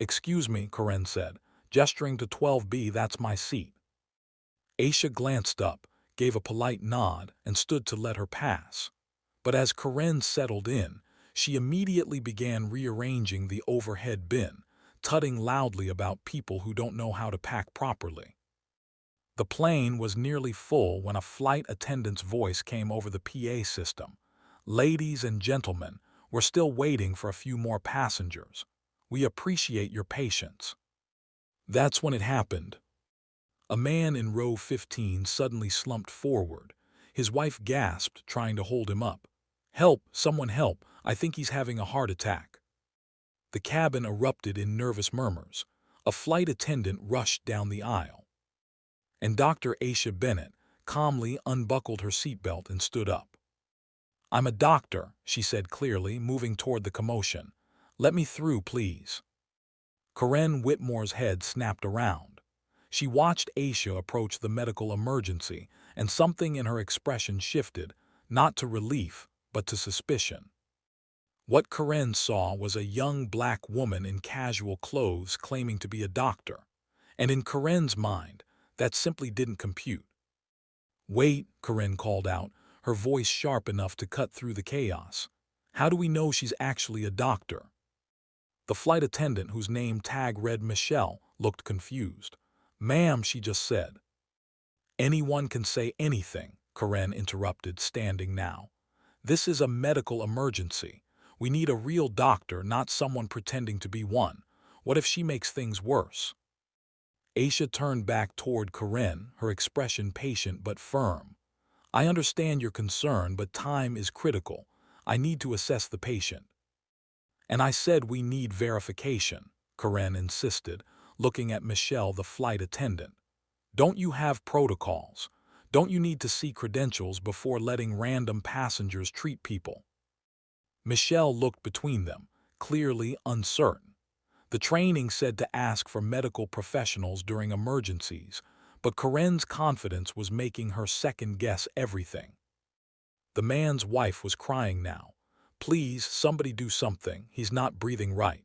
"Excuse me," Karen said, gesturing to 12B. "That's my seat." Aisha glanced up, gave a polite nod, and stood to let her pass. But as Karen settled in, she immediately began rearranging the overhead bin, tutting loudly about people who don't know how to pack properly. The plane was nearly full when a flight attendant's voice came over the PA system. "Ladies and gentlemen, we're still waiting for a few more passengers. We appreciate your patience." That's when it happened. A man in row 15 suddenly slumped forward. His wife gasped, trying to hold him up. "Help! Someone help! I think he's having a heart attack." The cabin erupted in nervous murmurs. A flight attendant rushed down the aisle, and Dr. Aisha Bennett calmly unbuckled her seatbelt and stood up. "I'm a doctor," she said clearly, moving toward the commotion. "Let me through, please." Karen Whitmore's head snapped around. She watched Aisha approach the medical emergency, and something in her expression shifted, not to relief, but to suspicion. What Karen saw was a young black woman in casual clothes claiming to be a doctor, and in Karen's mind, that simply didn't compute. "Wait," Karen called out, her voice sharp enough to cut through the chaos. "How do we know she's actually a doctor?" The flight attendant, whose name tag read Michelle, looked confused. "Ma'am," she just said. "Anyone can say anything," Karen interrupted, standing now. "This is a medical emergency. We need a real doctor, not someone pretending to be one. What if she makes things worse?" Aisha turned back toward Karen, her expression patient but firm. "I understand your concern, but time is critical. I need to assess the patient." "And I said we need verification," Karen insisted, looking at Michelle, the flight attendant. "Don't you have protocols? Don't you need to see credentials before letting random passengers treat people?" Michelle looked between them, clearly uncertain. The training said to ask for medical professionals during emergencies, but Karen's confidence was making her second-guess everything. The man's wife was crying now. "Please, somebody do something. He's not breathing right."